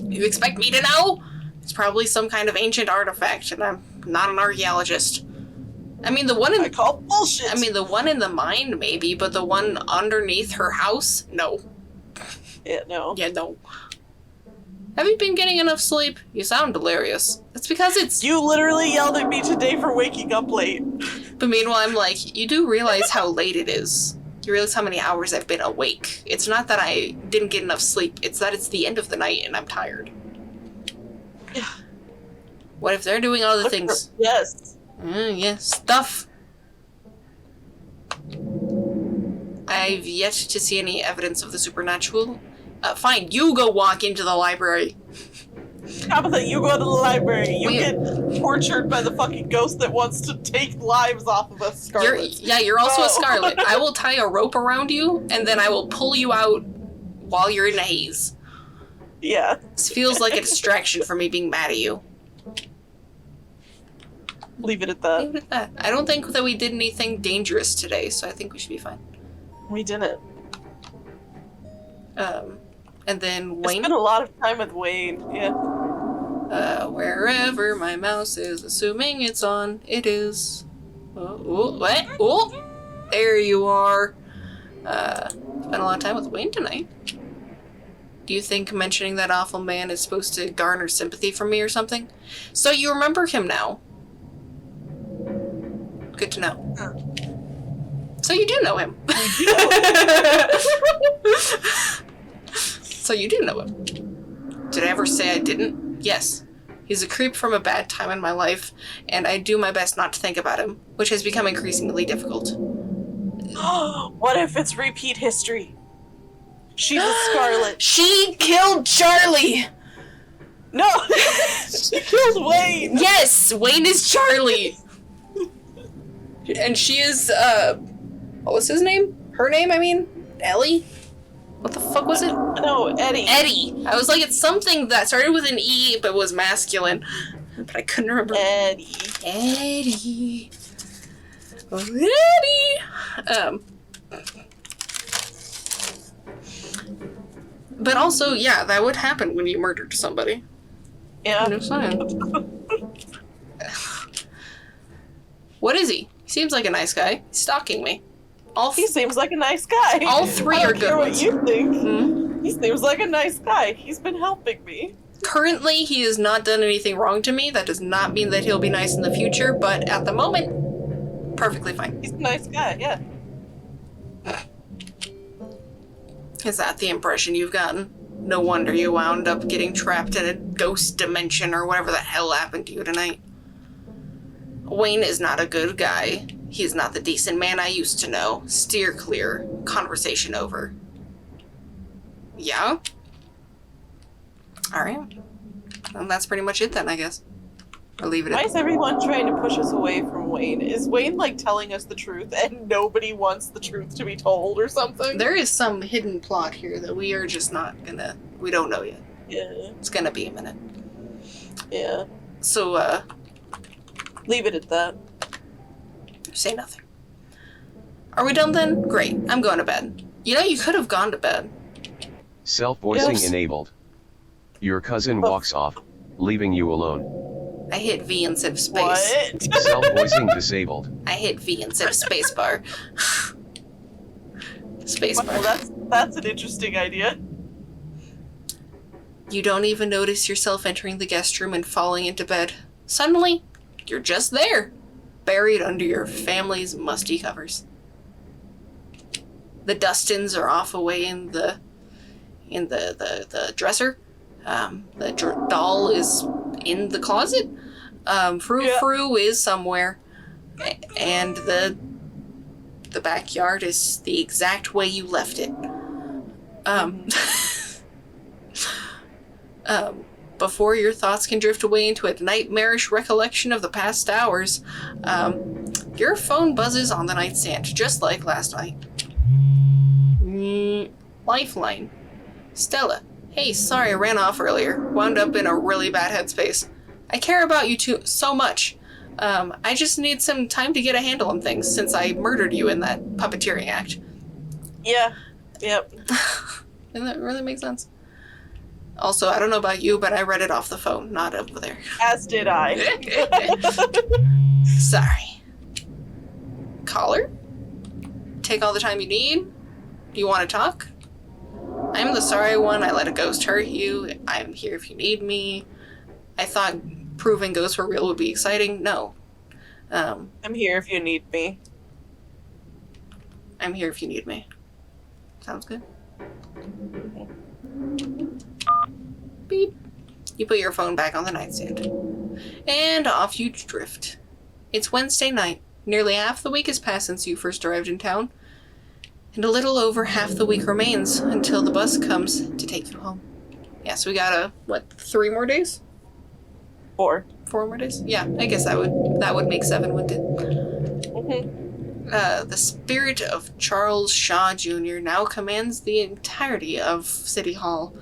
[SPEAKER 1] You expect me to know? It's probably some kind of ancient artifact, and I'm not an archaeologist. I mean, the one in...
[SPEAKER 2] I call bullshit!
[SPEAKER 1] I mean, the one in the mine, maybe, but the one underneath her house? No.
[SPEAKER 2] Yeah, no.
[SPEAKER 1] Yeah, no. Have you been getting enough sleep? You sound delirious. It's because it's...
[SPEAKER 2] You literally yelled at me today for waking up late.
[SPEAKER 1] But meanwhile, I'm like, you do realize how late it is. You realize how many hours I've been awake. It's not that I didn't get enough sleep. It's that it's the end of the night and I'm tired.
[SPEAKER 2] Yeah.
[SPEAKER 1] What if they're doing other things?
[SPEAKER 2] Yes.
[SPEAKER 1] Yes. Stuff. I've yet to see any evidence of the supernatural. Fine, you go walk into the library.
[SPEAKER 2] Tabitha, you go to the library. You get tortured by the fucking ghost that wants to take lives off of us, Scarlet.
[SPEAKER 1] You're also a Scarlet. I will tie a rope around you, and then I will pull you out while you're in a haze.
[SPEAKER 2] Yeah.
[SPEAKER 1] This feels like a distraction for me being mad at you.
[SPEAKER 2] Leave it at that.
[SPEAKER 1] Leave it at that. I don't think that we did anything dangerous today, so I think we should be fine.
[SPEAKER 2] We didn't.
[SPEAKER 1] And then Wayne.
[SPEAKER 2] I spent a lot of time with Wayne, yeah.
[SPEAKER 1] Wherever my mouse is, assuming it's on, it is. Oh, what? Oh, there you are. Spent a lot of time with Wayne tonight. Do you think mentioning that awful man is supposed to garner sympathy from me or something? So you remember him now. Good to know. So you do know him. So you do know him. Did I ever say I didn't? Yes. He's a creep from a bad time in my life, and I do my best not to think about him, which has become increasingly difficult.
[SPEAKER 2] What if it's repeat history? She's a Scarlet.
[SPEAKER 1] She killed Charlie!
[SPEAKER 2] No! She killed Wayne!
[SPEAKER 1] Yes! Wayne is Charlie! And she is, what was his name? Her name, I mean? Ellie? What the fuck was it?
[SPEAKER 2] No, Eddie.
[SPEAKER 1] Eddie! I was like, it's something that started with an E, but was masculine. But I couldn't remember.
[SPEAKER 2] Eddie.
[SPEAKER 1] Eddie. Eddie! But also, yeah, that would happen when you murdered somebody.
[SPEAKER 2] Yeah.
[SPEAKER 1] I'm just saying. What is he? He seems like a nice guy. He's stalking me.
[SPEAKER 2] He seems like a nice guy.
[SPEAKER 1] All three are good ones.
[SPEAKER 2] I don't care what you think.
[SPEAKER 1] Hmm?
[SPEAKER 2] He seems like a nice guy. He's been helping me.
[SPEAKER 1] Currently, he has not done anything wrong to me. That does not mean that he'll be nice in the future, but at the moment, perfectly fine.
[SPEAKER 2] He's a nice guy, yeah.
[SPEAKER 1] Is that the impression you've gotten? No wonder you wound up getting trapped in a ghost dimension or whatever the hell happened to you tonight. Wayne is not a good guy. He's not the decent man I used to know. Steer clear. Conversation over. Yeah? Alright. And that's pretty much it then, I guess. I'll leave it at
[SPEAKER 2] Why is everyone trying to push us away from Wayne? Is Wayne, like, telling us the truth and nobody wants the truth to be told or something?
[SPEAKER 1] There is some hidden plot here that we are just not gonna... We don't know yet.
[SPEAKER 2] Yeah.
[SPEAKER 1] It's gonna be a minute.
[SPEAKER 2] Yeah.
[SPEAKER 1] So,
[SPEAKER 2] Leave it at that.
[SPEAKER 1] say nothing. Are we done then? Great. I'm going to bed. You know, you could have gone to bed.
[SPEAKER 3] Self-voicing
[SPEAKER 2] Yes.
[SPEAKER 3] enabled. Your cousin walks off, leaving you alone.
[SPEAKER 1] I hit V instead of space.
[SPEAKER 2] What?
[SPEAKER 3] Self-voicing disabled.
[SPEAKER 1] I hit V instead of space bar. Space bar.
[SPEAKER 2] Well, that's an interesting idea.
[SPEAKER 1] You don't even notice yourself entering the guest room and falling into bed. Suddenly, you're just there, buried under your family's musty covers. The dustins are off away in the dresser. The doll is in the closet. Frou is somewhere. And the backyard is the exact way you left it. Before your thoughts can drift away into a nightmarish recollection of the past hours, your phone buzzes on the nightstand, just like last night. Lifeline. Stella. Hey, sorry I ran off earlier. Wound up in a really bad headspace. I care about you two so much. I just need some time to get a handle on things since I murdered you in that puppeteering act.
[SPEAKER 2] Yeah. Yep.
[SPEAKER 1] Doesn't that really make sense? Also, I don't know about you, but I read it off the phone, not over there.
[SPEAKER 2] As did I.
[SPEAKER 1] Sorry. Caller? Take all the time you need? Do you want to talk? I'm the sorry one. I let a ghost hurt you. I'm here if you need me. I thought proving ghosts were real would be exciting. No.
[SPEAKER 2] I'm here if you need me.
[SPEAKER 1] I'm here if you need me. Sounds good. Beep. You put your phone back on the nightstand. And off you drift. It's Wednesday night. Nearly half the week has passed since you first arrived in town. And a little over half the week remains until the bus comes to take you home. Yeah, so we got 3 more days?
[SPEAKER 2] 4.
[SPEAKER 1] 4 more days? Yeah, I guess that would make 7, wouldn't it?
[SPEAKER 2] Mm-hmm.
[SPEAKER 1] The spirit of Charles Shaw Jr. now commands the entirety of City Hall,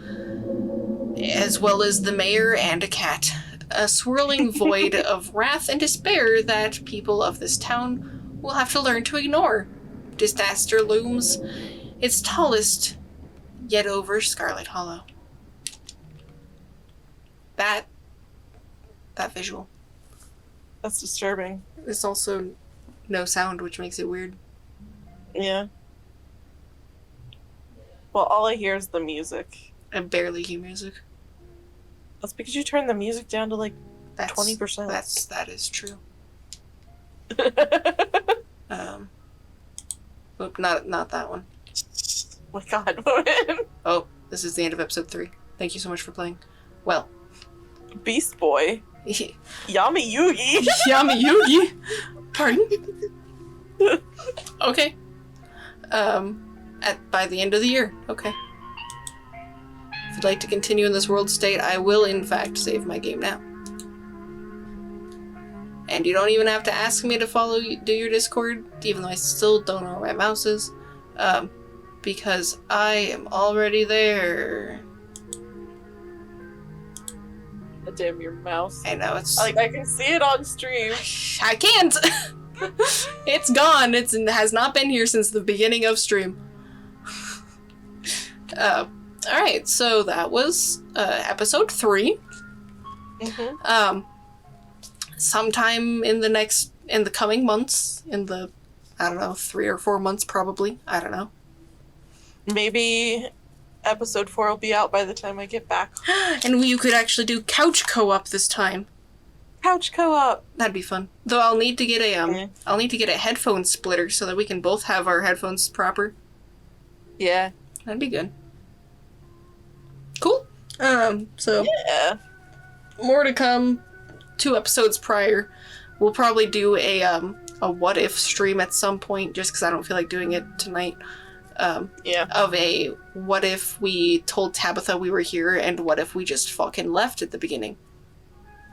[SPEAKER 1] as well as the mayor and a cat. A swirling void of wrath and despair that people of this town will have to learn to ignore. Disaster looms its tallest yet over Scarlet Hollow. That visual.
[SPEAKER 2] That's disturbing.
[SPEAKER 1] There's also no sound, which makes it weird.
[SPEAKER 2] Yeah. Well, all I hear is the music.
[SPEAKER 1] I barely hear music.
[SPEAKER 2] That's because you turned the music down to 20%.
[SPEAKER 1] That is true. Not that one.
[SPEAKER 2] Oh my god.
[SPEAKER 1] Oh, this is the end of episode 3. Thank you so much for playing. Well.
[SPEAKER 2] Beast Boy. Yami Yugi.
[SPEAKER 1] Yami Yugi? Pardon? Okay. By the end of the year. Okay. If you'd like to continue in this world state, I will in fact save my game now. And you don't even have to ask me to do your Discord, even though I still don't know where my mouse is. Because I am already there.
[SPEAKER 2] Damn your mouse.
[SPEAKER 1] I know, it's...
[SPEAKER 2] I can see it on stream.
[SPEAKER 1] I can't! It's gone. It has not been here since the beginning of stream. Alright, so that was episode 3.
[SPEAKER 2] Mm-hmm.
[SPEAKER 1] Sometime in the coming months, I don't know, 3 or 4 months probably. I don't know.
[SPEAKER 2] Maybe episode 4 will be out by the time I get back.
[SPEAKER 1] And you could actually do couch co-op this time.
[SPEAKER 2] Couch co-op.
[SPEAKER 1] That'd be fun. Though I'll need to get a headphone splitter so that we can both have our headphones proper.
[SPEAKER 2] Yeah.
[SPEAKER 1] That'd be good. Cool. So
[SPEAKER 2] yeah.
[SPEAKER 1] More to come. 2 episodes prior. We'll probably do a what if stream at some point, just because I don't feel like doing it tonight.
[SPEAKER 2] Yeah.
[SPEAKER 1] Of a what if we told Tabitha we were here, and what if we just fucking left at the beginning.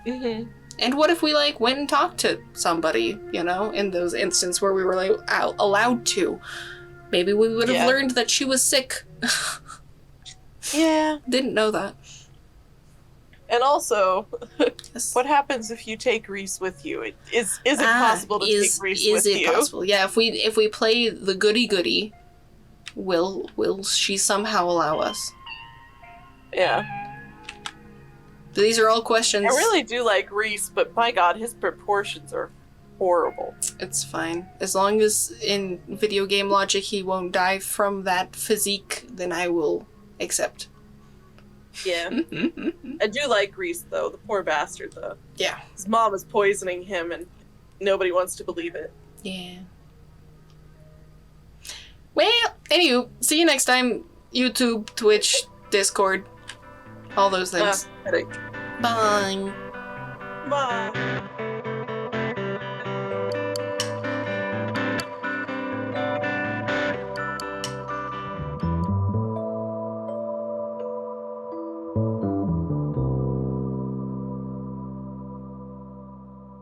[SPEAKER 2] Mm-hmm.
[SPEAKER 1] And what if we went and talked to somebody, in those instances where we were allowed to. Maybe we would have learned that she was sick.
[SPEAKER 2] Yeah.
[SPEAKER 1] Didn't know that.
[SPEAKER 2] And also,
[SPEAKER 1] Yes.
[SPEAKER 2] What happens if you take Reese with you? Is it possible to take Reese with you? Is it
[SPEAKER 1] possible? Yeah, if we play the goody-goody, will she somehow allow us?
[SPEAKER 2] Yeah.
[SPEAKER 1] These are all questions.
[SPEAKER 2] I really do like Reese, but my god, his proportions are horrible.
[SPEAKER 1] It's fine. As long as in video game logic he won't die from that physique, then I will accept.
[SPEAKER 2] Yeah. I do like Reese, though. The poor bastard, though.
[SPEAKER 1] Yeah.
[SPEAKER 2] His mom is poisoning him, and nobody wants to believe it.
[SPEAKER 1] Yeah. Well, anywho, see you next time. YouTube, Twitch, Discord. All those things.
[SPEAKER 2] Headache.
[SPEAKER 1] Bye.
[SPEAKER 2] Bye.